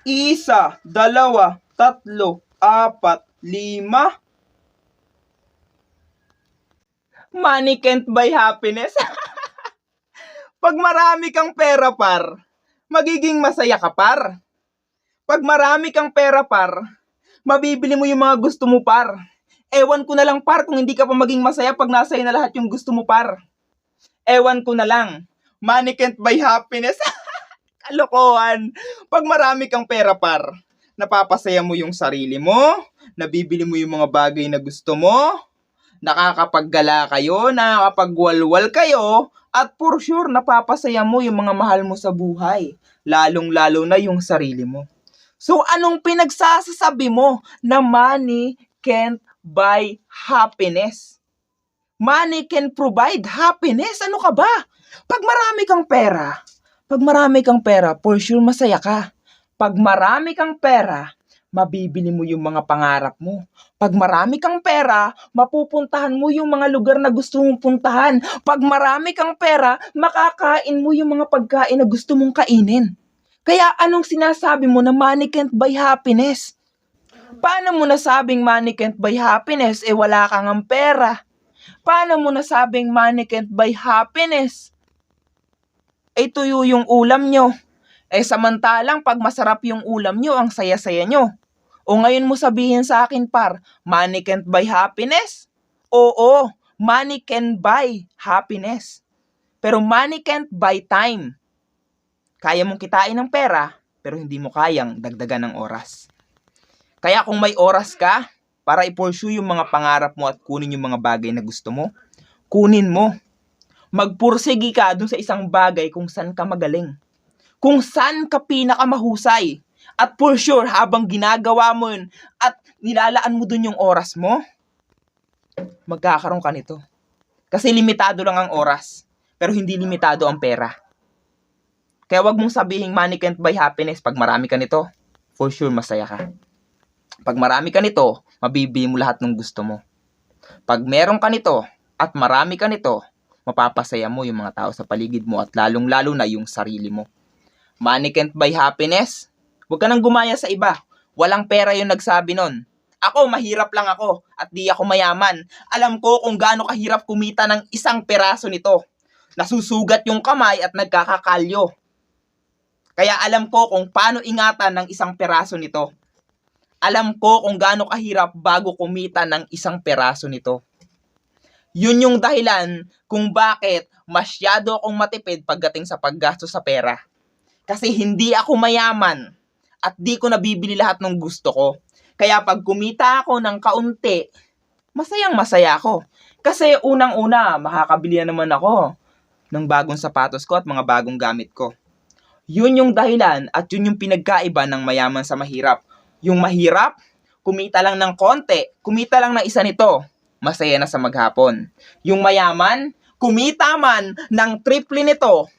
Isa, dalawa, tatlo, apat, lima. Money can't buy happiness. Pag marami kang pera, par, magiging masaya ka, par. Pag marami kang pera, par, mabibili mo yung mga gusto mo, par. Ewan ko na lang, par, kung hindi ka pa maging masaya pag nasa na lahat yung gusto mo, par. Ewan ko na lang. Money can't buy happiness. Kalokohan. Pag marami kang pera, par, napapasaya mo yung sarili mo, nabibili mo yung mga bagay na gusto mo, nakakapaggala kayo, nakakapagwalwal kayo, at for sure, napapasaya mo yung mga mahal mo sa buhay. Lalong-lalo na yung sarili mo. So, anong pinagsasasabi mo na money can't buy happiness? Money can provide happiness. Ano ka ba? Pag marami kang pera, for sure masaya ka. Pag marami kang pera, mabibili mo yung mga pangarap mo. Pag marami kang pera, mapupuntahan mo yung mga lugar na gusto mong puntahan. Pag marami kang pera, makakain mo yung mga pagkain na gusto mong kainin. Kaya anong sinasabi mo na money can't buy happiness? Paano mo nasabing money can't buy happiness wala kang ang pera? Paano mo nasabing money can't buy happiness? Tuyo yung ulam nyo. Samantalang pag masarap yung ulam nyo, ang saya-saya nyo. O ngayon mo sabihin sa akin, par, money can't buy happiness? Oo, money can buy happiness. Pero money can't buy time. Kaya mong kitain ng pera, pero hindi mo kayang dagdagan ng oras. Kaya kung may oras ka para i-pursue yung mga pangarap mo at kunin yung mga bagay na gusto mo, kunin mo. Magpursigi ka dun sa isang bagay kung saan ka magaling. Kung saan ka pinakamahusay. At for sure, habang ginagawa mo yun at nilalaan mo dun yung oras mo, magkakaroon ka nito. Kasi limitado lang ang oras, pero hindi limitado ang pera. Kaya wag mong sabihin money can't buy happiness pag marami ka nito. For sure, masaya ka. Pag marami ka nito, mabibili mo lahat ng gusto mo. Pag meron ka nito at marami ka nito, mapapasaya mo yung mga tao sa paligid mo at lalong-lalo na yung sarili mo. Money can't buy happiness? Huwag ka nang gumaya sa iba. Walang pera yung nagsabi nun. Ako, mahirap lang ako at di ako mayaman. Alam ko kung gaano kahirap kumita ng isang peraso nito. Nasusugat yung kamay at nagkakakalyo. Kaya alam ko kung paano ingatan ng isang peraso nito. Alam ko kung gaano kahirap bago kumita ng isang peraso nito. Yun yung dahilan kung bakit masyado akong matipid pagdating sa paggastos sa pera. Kasi hindi ako mayaman at di ko nabibili lahat ng gusto ko. Kaya pag kumita ako ng kaunti, masayang masaya ako. Kasi unang-una, makakabili na naman ako ng bagong sapatos ko at mga bagong gamit ko. Yun yung dahilan at yun yung pinagkaiba ng mayaman sa mahirap. Yung mahirap, kumita lang ng konti, kumita lang ng isa nito, masaya na sa maghapon. Yung mayaman, kumita man ng triple nito,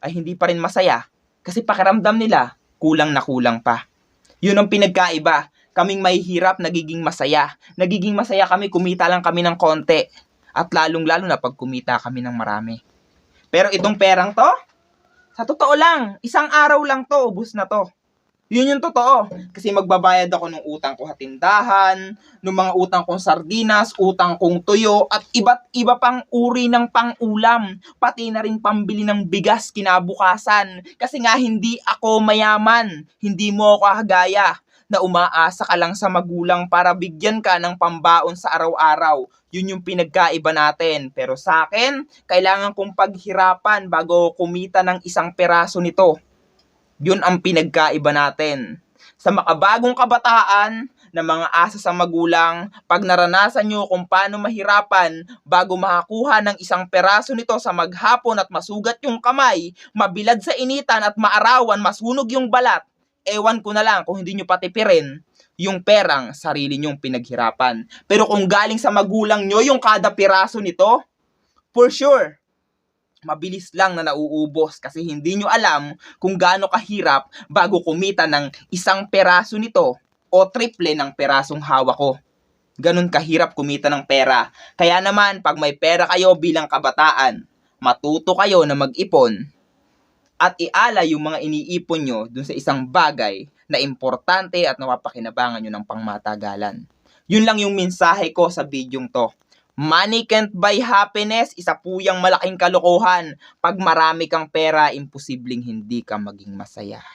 ay hindi pa rin masaya kasi pakiramdam nila kulang na kulang pa. Yun ang pinagkaiba. Kaming mahihirap, nagiging masaya. Nagiging masaya kami, kumita lang kami ng konti. At lalong-lalo na pag kumita kami ng marami. Pero itong perang to, sa totoo lang, isang araw lang to, ubus na to. Yun yung totoo. Kasi magbabayad ako ng utang ko sa tindahan, ng mga utang kong sardinas, utang kong tuyo, at iba't iba pang uri ng pang-ulam. Pati na rin pambili ng bigas kinabukasan. Kasi nga hindi ako mayaman. Hindi mo ako kagaya na umaasa ka lang sa magulang para bigyan ka ng pambaon sa araw-araw. Yun yung pinagkaiba natin. Pero sa akin, kailangan kong paghirapan bago kumita ng isang peraso nito. Yun ang pinagkaiba natin. Sa makabagong kabataan na mga asa sa magulang, pag naranasan nyo kung paano mahirapan bago makakuha ng isang peraso nito sa maghapon at masugat yung kamay, mabilad sa initan at maarawan, masunog yung balat, ewan ko na lang kung hindi nyo patipirin yung perang sarili nyong pinaghirapan. Pero kung galing sa magulang nyo yung kada piraso nito, for sure, mabilis lang na nauubos kasi hindi nyo alam kung gaano kahirap bago kumita ng isang peraso nito o triple ng perasong hawak ko. Ganun kahirap kumita ng pera. Kaya naman, pag may pera kayo bilang kabataan, matuto kayo na mag-ipon at iala yung mga iniipon nyo dun sa isang bagay na importante at napapakinabangan nyo ng pangmatagalan. Yun lang yung mensahe ko sa bidyong to. Money can't buy happiness, isa po yung malaking kalokohan. Pag marami kang pera, imposibleng hindi ka maging masaya.